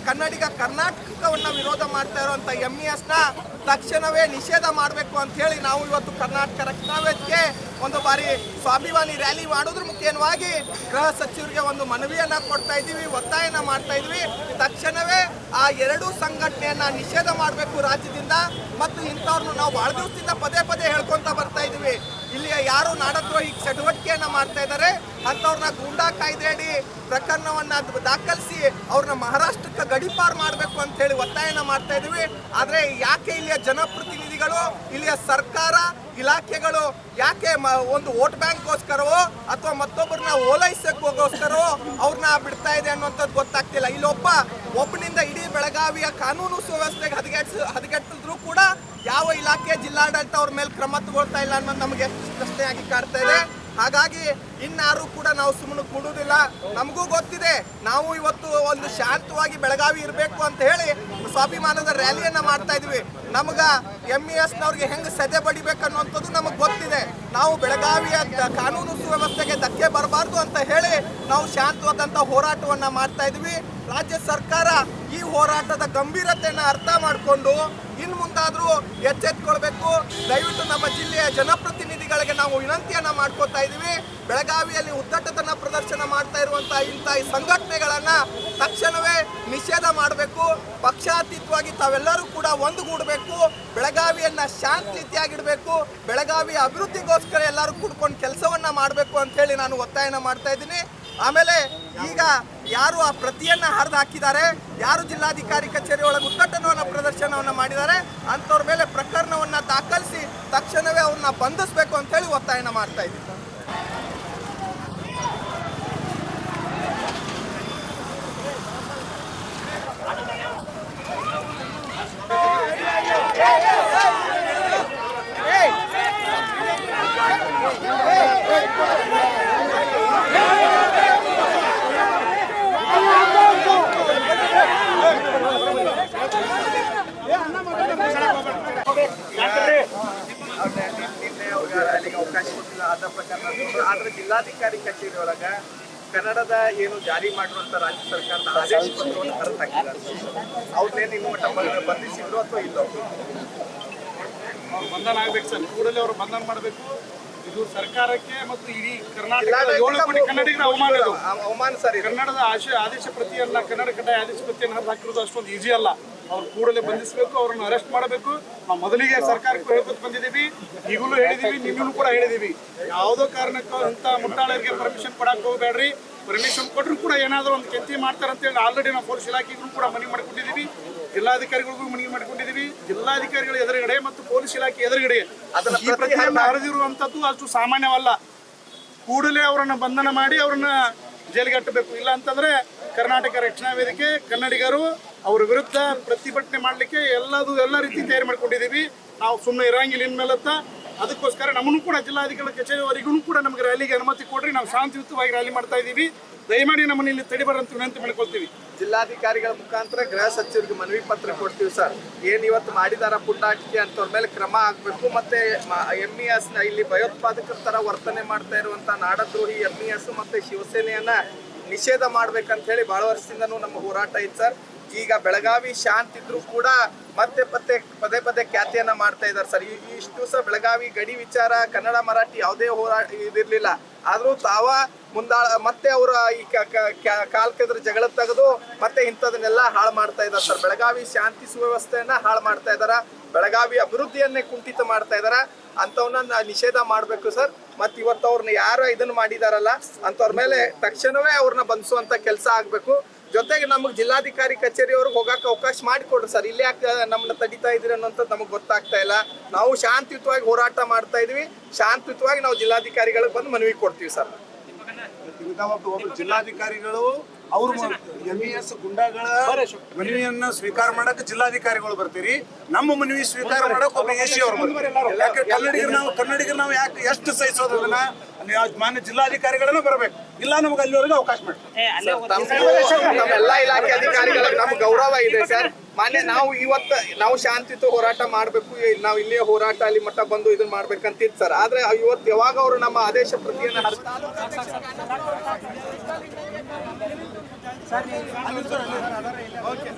ಕನ್ನಡಿಗ ಕರ್ನಾಟಕವನ್ನು ವಿರೋಧ ಮಾಡ್ತಾ ಇರುವಂಥ MESನ ತಕ್ಷಣವೇ ನಿಷೇಧ ಮಾಡಬೇಕು ಅಂತ ಹೇಳಿ ನಾವು ಇವತ್ತು ಕರ್ನಾಟಕ ರಕ್ಷಣಾ ವೇದಿಕೆ ಒಂದು ಬಾರಿ ಸ್ವಾಭಿಮಾನಿ ರ್ಯಾಲಿ ಮಾಡೋದ್ರ ಮುಖೇನವಾಗಿ ಗೃಹ ಸಚಿವರಿಗೆ ಒಂದು ಮನವಿಯನ್ನ ಕೊಡ್ತಾ ಇದ್ದೀವಿ, ಒತ್ತಾಯನ ಮಾಡ್ತಾ ಇದ್ವಿ. ತಕ್ಷಣವೇ ಆ ಎರಡೂ ಸಂಘಟನೆಯನ್ನ ನಿಷೇಧ ಮಾಡಬೇಕು ರಾಜ್ಯದಿಂದ. ಮತ್ತು ಇಂಥವ್ರನ್ನ ನಾವು ಬಹಳ ದಿವಸದಿಂದ ಪದೇ ಪದೇ ಹೇಳ್ಕೊಂತ ಬರ್ತಾ ಇದೀವಿ. ಇಲ್ಲಿಯ ಯಾರು ನಾಡದ್ರೋಹಿ ಚಟುವಟಿಕೆಯನ್ನ ಮಾಡ್ತಾ ಇದ್ದಾರೆ ಅಂಥವ್ರನ್ನ ಗೂಂಡಾ ಕಾಯ್ದೆ ಅಡಿ ಪ್ರಕರಣವನ್ನ ದಾಖಲಿಸಿ ಅವ್ರನ್ನ ಮಹಾರಾಷ್ಟ್ರಕ್ಕೆ ಗಡೀಪಾರು ಮಾಡಬೇಕು ಅಂತ ಹೇಳಿ ಒತ್ತಾಯನ ಮಾಡ್ತಾ ಇದೀವಿ. ಆದ್ರೆ ಯಾಕೆ ಇಲ್ಲಿಯ ಜನಪ್ರತಿನಿಧಿಗಳು, ಇಲ್ಲಿಯ ಸರ್ಕಾರ, ಇಲಾಖೆಗಳು ಯಾಕೆ ಒಂದು ವೋಟ್ ಬ್ಯಾಂಕ್ಗೋಸ್ಕರವೋ ಅಥವಾ ಮತ್ತೊಬ್ಬರನ್ನ ಓಲೈಸಕ್ಕೋಸ್ಕರವೋ ಅವ್ರನ್ನ ಬಿಡ್ತಾ ಇದೆ ಅನ್ನುವಂಥದ್ದು ಗೊತ್ತಾಗ್ತಿಲ್ಲ. ಇಲ್ಲಿ ಒಬ್ಬನಿಂದ ಇಡೀ ಬೆಳಗಾವಿಯ ಕಾನೂನು ಸುವ್ಯವಸ್ಥೆಗೆ ಹದಗೆಟ್ಟಿದ್ರು ಕೂಡ ಯಾವ ಇಲಾಖೆ, ಜಿಲ್ಲಾಡಳಿತ ಅವ್ರ ಮೇಲೆ ಕ್ರಮ ತಗೊಳ್ತಾ ಇಲ್ಲ ಅನ್ನೋದು ನಮಗೆ ಪ್ರಶ್ನೆಯಾಗಿ ಕಾಡ್ತಾ ಇದೆ. ಹಾಗಾಗಿ ಇನ್ನಾರು ಕೂಡ ನಾವು ಸುಮ್ಮನೆ ಕೂಡುವುದಿಲ್ಲ. ನಮಗೂ ಗೊತ್ತಿದೆ, ನಾವು ಇವತ್ತು ಒಂದು ಶಾಂತವಾಗಿ ಬೆಳಗಾವಿ ಇರಬೇಕು ಅಂತ ಹೇಳಿ ಸ್ವಾಭಿಮಾನದ ರ್ಯಾಲಿಯನ್ನ ಮಾಡ್ತಾ ಇದ್ವಿ. ನಮಗ MESನವ್ರಿಗೆ ಹೆಂಗೆ ಸದೆ ಬಡಿಬೇಕನ್ನುವಂಥದ್ದು ನಮಗೆ ಗೊತ್ತಿದೆ. ನಾವು ಬೆಳಗಾವಿಯ ಕಾನೂನು ಸುವ್ಯವಸ್ಥೆಗೆ ಧಕ್ಕೆ ಬರಬಾರ್ದು ಅಂತ ಹೇಳಿ ನಾವು ಶಾಂತವಾದಂಥ ಹೋರಾಟವನ್ನ ಮಾಡ್ತಾ ಇದ್ವಿ. ರಾಜ್ಯ ಸರ್ಕಾರ ಈ ಹೋರಾಟದ ಗಂಭೀರತೆಯನ್ನು ಅರ್ಥ ಮಾಡಿಕೊಂಡು ಇನ್ನು ಮುಂದಾದರೂ ಎಚ್ಚೆತ್ಕೊಳ್ಬೇಕು. ದಯವಿಟ್ಟು ನಮ್ಮ ಜಿಲ್ಲೆಯ ಜನಪ್ರತಿನಿಧಿಗಳಿಗೆ ನಾವು ವಿನಂತಿಯನ್ನ ಮಾಡ್ಕೋತಾ ಇದ್ದೀವಿ. ಬೆಳಗಾವಿಯಲ್ಲಿ ಉದ್ದಟತನ ಪ್ರದರ್ಶನ ಮಾಡ್ತಾ ಇರುವಂಥ ಇಂಥ ಸಂಘಟನೆಗಳನ್ನ ತಕ್ಷಣವೇ ನಿಷೇಧ ಮಾಡಬೇಕು. ಪಕ್ಷಾತೀತವಾಗಿ ತಾವೆಲ್ಲರೂ ಕೂಡ ಒಂದುಗೂಡಬೇಕು. ಬೆಳಗಾವಿಯನ್ನ ಶಾಂತ ರೀತಿಯಾಗಿಡಬೇಕು. ಬೆಳಗಾವಿಯ ಅಭಿವೃದ್ಧಿಗೋಸ್ಕರ ಎಲ್ಲರೂ ಕೂಡ್ಕೊಂಡು ಕೆಲಸವನ್ನ ಮಾಡಬೇಕು ಅಂತ ಹೇಳಿ ನಾನು ಒತ್ತಾಯನ ಮಾಡ್ತಾ ಇದ್ದೀನಿ. ಆಮೇಲೆ ಈಗ ಯಾರು ಆ ಪ್ರತಿಯನ್ನ ಹರಿದು ಹಾಕಿದ್ದಾರೆ, ಯಾರು ಜಿಲ್ಲಾಧಿಕಾರಿ ಕಚೇರಿ ಒಳಗೆ ಉದ್ದಟನವನ್ನ ಪ್ರದರ್ಶನವನ್ನ ಮಾಡಿದ್ದಾರೆ ಅಂಥವ್ರ ಮೇಲೆ ಪ್ರಕರಣವನ್ನ ದಾಖಲಿಸಿ ತಕ್ಷಣವೇ ಅವ್ರನ್ನ ಬಂಧಿಸಬೇಕು ಅಂತ ಹೇಳಿ ಒತ್ತಾಯನ ಮಾಡ್ತಾ ಇದ್ದೀನಿ. ಅವಕಾಶ ಕೊಟ್ಟಿಲ್ಲ ಆದ ಪ್ರಕಾರ. ಆದ್ರೆ ಜಿಲ್ಲಾಧಿಕಾರಿ ಕಚೇರಿ ಒಳಗ ಕನ್ನಡದ ಏನು ಜಾರಿ ಮಾಡುವಂತ ರಾಜ್ಯ ಸರ್ಕಾರದ ಆದೇಶ ಪತ್ರವನ್ನು ಹೊರತು ಹಾಕಿದ್ದಾರೆ. ಅವ್ರನ್ನೇನು ಇನ್ನೂ ಮಟ್ಟ ಬಂಧಿಸಿದ್ರು ಅಥವಾ ಇಲ್ಲ? ಅವ್ರು ಬಂಧನ ಆಗ್ಬೇಕು ಸರ್, ಕೂಡಲೇ ಅವರು ಬಂಧನ ಮಾಡಬೇಕು. ಇದು ಸರ್ಕಾರಕ್ಕೆ ಮತ್ತು ಇಡೀ ಕರ್ನಾಟಕದ 7 ಕೋಟಿ ಕನ್ನಡಿಗರ ಅವಮಾನ ಸರ್. ಕನ್ನಡದ ಆದೇಶ ಪ್ರತಿಯನ್ನ, ಕನ್ನಡ ಕಡ್ಡಾಯ ಆದೇಶ ಪ್ರತಿಯನ್ನು ಹರಿದು ಹಾಕಿರೋದು ಅಷ್ಟೊಂದು ಈಸಿ ಅಲ್ಲ. ಅವ್ರು ಕೂಡಲೇ ಬಂಧಿಸಬೇಕು, ಅವ್ರನ್ನ ಅರೆಸ್ಟ್ ಮಾಡಬೇಕು. ನಾವು ಮೊದಲಿಗೆ ಸರ್ಕಾರಕ್ಕೂ ಹೇಳ್ಕೊತ ಬಂದಿದ್ದೀವಿ, ಈಗಲೂ ಹೇಳಿದೀವಿ, ನಿನ್ನೂ ಕೂಡ ಹೇಳಿದೀವಿ. ಯಾವುದೋ ಕಾರಣಕ್ಕೂ ಇಂಥ ಮುಟ್ಟಾಳರಿಗೆ ಪರ್ಮಿಷನ್ ಕೊಡಕ್ಕೆ ಹೋಗಬೇಡ್ರಿ. ಪರ್ಮಿಷನ್ ಕೊಟ್ಟರು ಕೂಡ ಏನಾದರೂ ಒಂದು ಕೆಂತಿ ಮಾಡ್ತಾರೆ ಅಂತೇಳಿ ಆಲ್ರೆಡಿ ನಾವು ಪೊಲೀಸ್ ಇಲಾಖೆಗೂ ಕೂಡ ಮನವಿ ಮಾಡಿಕೊಂಡಿದ್ದೀವಿ, ಜಿಲ್ಲಾಧಿಕಾರಿಗಳಿಗೂ ಮನವಿ ಮಾಡಿಕೊಂಡಿದ್ದೀವಿ. ಜಿಲ್ಲಾಧಿಕಾರಿಗಳ ಎದುರುಗಡೆ ಮತ್ತು ಪೊಲೀಸ್ ಇಲಾಖೆ ಎದುರುಗಡೆ ಈ ಪ್ರತಿಯನ್ನ ಹರಿದಿರುವಂಥದ್ದು ಅಷ್ಟು ಸಾಮಾನ್ಯವಲ್ಲ. ಕೂಡಲೇ ಅವರನ್ನು ಬಂಧನ ಮಾಡಿ ಅವ್ರನ್ನ ಜೈಲಿಗೆ ಅಟ್ಟಬೇಕು. ಇಲ್ಲ ಅಂತಂದ್ರೆ ಕರ್ನಾಟಕ ರಕ್ಷಣಾ ವೇದಿಕೆ ಕನ್ನಡಿಗರು ಅವ್ರ ವಿರುದ್ಧ ಪ್ರತಿಭಟನೆ ಮಾಡಲಿಕ್ಕೆ ಎಲ್ಲ ರೀತಿ ತಯಾರಿ ಮಾಡ್ಕೊಂಡಿದ್ದೀವಿ. ನಾವು ಸುಮ್ಮನೆ ಇರಂಗಿಲ್ಲ ಇನ್ಮೇಲತ್ತ. ಅದಕ್ಕೋಸ್ಕರ ನಮ್ಮನ್ನು ಕೂಡ ಜಿಲ್ಲಾಧಿಕಾರಿ ಕಚೇರಿವರೆಗೂ ಕೂಡ ನಮಗೆ ರ್ಯಾಲಿಗೆ ಅನುಮತಿ ಕೊಡ್ರಿ. ನಾವು ಶಾಂತಿಯುತವಾಗಿ ರ್ಯಾಲಿ ಮಾಡ್ತಾ ಇದ್ದೀವಿ. ದಯಮಾಡಿ ನಮ್ಮನ್ನು ಇಲ್ಲಿ ತಡಿಬಾರಂತ ವಿನಂತಿ ಮಾಡ್ಕೊಳ್ತೀವಿ. ಜಿಲ್ಲಾಧಿಕಾರಿಗಳ ಮುಖಾಂತರ ಗೃಹ ಸಚಿವರಿಗೆ ಮನವಿ ಪತ್ರ ಕೊಡ್ತೀವಿ ಸರ್. ಏನು ಇವತ್ತು ಮಾಡಿದಾರ ಪುಂಡಾಟಿಕೆ ಅಂತವ್ರ ಮೇಲೆ ಕ್ರಮ ಆಗಬೇಕು. ಮತ್ತೆ MESನ ಇಲ್ಲಿ ಭಯೋತ್ಪಾದಕರ ತರ ವರ್ತನೆ ಮಾಡ್ತಾ ಇರುವಂತ ನಾಡದ್ರೋಹಿ MES ಮತ್ತೆ ಶಿವಸೇನೆಯನ್ನ ನಿಷೇಧ ಮಾಡ್ಬೇಕಂತ ಹೇಳಿ ಬಹಳ ವರ್ಷದಿಂದನೂ ನಮ್ಮ ಹೋರಾಟ ಇತ್ತು ಸರ್. ಈಗ ಬೆಳಗಾವಿ ಶಾಂತಿ ಇದ್ರು ಕೂಡ ಮತ್ತೆ ಪದೇ ಪದೇ ಖ್ಯಾತಿಯನ್ನ ಮಾಡ್ತಾ ಇದ್ದಾರೆ ಸರ್. ಇಷ್ಟು ದಿವಸ ಬೆಳಗಾವಿ ಗಡಿ ವಿಚಾರ ಕನ್ನಡ ಮರಾಠಿ ಯಾವುದೇ ಹೋರಾಟ ಇದಿರ್ಲಿಲ್ಲ. ಆದ್ರೂ ಮತ್ತೆ ಅವರ ಈ ಕಾಲ್ಕೆದ್ರ ಜಗಳ ತೆಗೆದು ಮತ್ತೆ ಇಂಥದನ್ನೆಲ್ಲ ಹಾಳು ಮಾಡ್ತಾ ಇದ್ದಾರೆ ಸರ್. ಬೆಳಗಾವಿ ಶಾಂತಿ ಸುವ್ಯವಸ್ಥೆಯನ್ನ ಹಾಳು ಮಾಡ್ತಾ ಇದಾರ, ಬೆಳಗಾವಿ ಅಭಿವೃದ್ಧಿಯನ್ನೇ ಕುಂಠಿತ ಮಾಡ್ತಾ ಇದಾರ. ಅಂಥವನ್ನ ನಿಷೇಧ ಮಾಡಬೇಕು ಸರ್. ಮತ್ತು ಇವತ್ತು ಅವ್ರನ್ನ ಯಾರು ಇದನ್ನ ಮಾಡಿದಾರಲ್ಲ ಅಂಥವ್ರ ಮೇಲೆ ತಕ್ಷಣವೇ ಅವ್ರನ್ನ ಬಂಧಿಸುವಂತ ಕೆಲಸ ಆಗ್ಬೇಕು. ಜೊತೆಗೆ ನಮಗೆ ಜಿಲ್ಲಾಧಿಕಾರಿ ಕಚೇರಿಯವ್ರಿಗೆ ಹೋಗಕ್ಕೆ ಅವಕಾಶ ಮಾಡಿಕೊಡ್ರಿ ಸರ್. ಇಲ್ಲಿ ಯಾಕೆ ನಮ್ಮನ್ನ ತಡಿತಾ ಇದ್ರಿ ಅನ್ನೋಂಥದ್ದು ನಮಗೆ ಗೊತ್ತಾಗ್ತಾ ಇಲ್ಲ. ನಾವು ಶಾಂತಿಯುತವಾಗಿ ಹೋರಾಟ ಮಾಡ್ತಾ ಇದೀವಿ. ಶಾಂತಿಯುತವಾಗಿ ನಾವು ಜಿಲ್ಲಾಧಿಕಾರಿಗಳಿಗೆ ಬಂದು ಮನವಿ ಕೊಡ್ತೀವಿ ಸರ್. ಜಿಲ್ಲಾಧಿಕಾರಿಗಳು ಅವ್ರ MES ಗುಂಡಾಗಳ ಮನವಿಯನ್ನ ಸ್ವೀಕಾರ ಮಾಡಕ್ ಜಿಲ್ಲಾಧಿಕಾರಿಗಳು ಬರ್ತೀರಿ. ನಮ್ಮ ಮನವಿ ಸ್ವೀಕಾರ ಮಾಡಕ್ ಒಬ್ಬ AC ಅವ್ರು ಯಾಕೆ ಕನ್ನಡಿಗರು ನಾವು ಯಾಕೆ ಎಷ್ಟು ಸಹಿಸೋದನ್ನ ಮಾನ್ಯ ಜಿಲ್ಲಾಧಿಕಾರಿಗಳನ್ನ ಬರ್ಬೇಕು. ಇಲ್ಲ ನಮ್ಗೆ ಅಲ್ಲಿವರೆಗೂ ಅವಕಾಶ ಮಾಡಿ. ನಮ್ಮೆಲ್ಲ ಇಲಾಖೆ ಅಧಿಕಾರಿಗಳಿಗೆ ನಮ್ಗೆ ಗೌರವ ಇದೆ ಸರ್. ಮಾನ್ಯ ನಾವು ಶಾಂತಿಯುತ ಹೋರಾಟ ಮಾಡ್ಬೇಕು, ನಾವು ಇಲ್ಲೇ ಹೋರಾಟ ಅಲ್ಲಿ ಮಟ್ಟ ಬಂದು ಇದನ್ನ ಮಾಡ್ಬೇಕಂತಿತ್ತು ಸರ್. ಆದ್ರೆ ಇವತ್ತು ಯಾವಾಗ ಅವರು ನಮ್ಮ ಆದೇಶ ಪ್ರತಿಯನ್ನ ಓಕೆ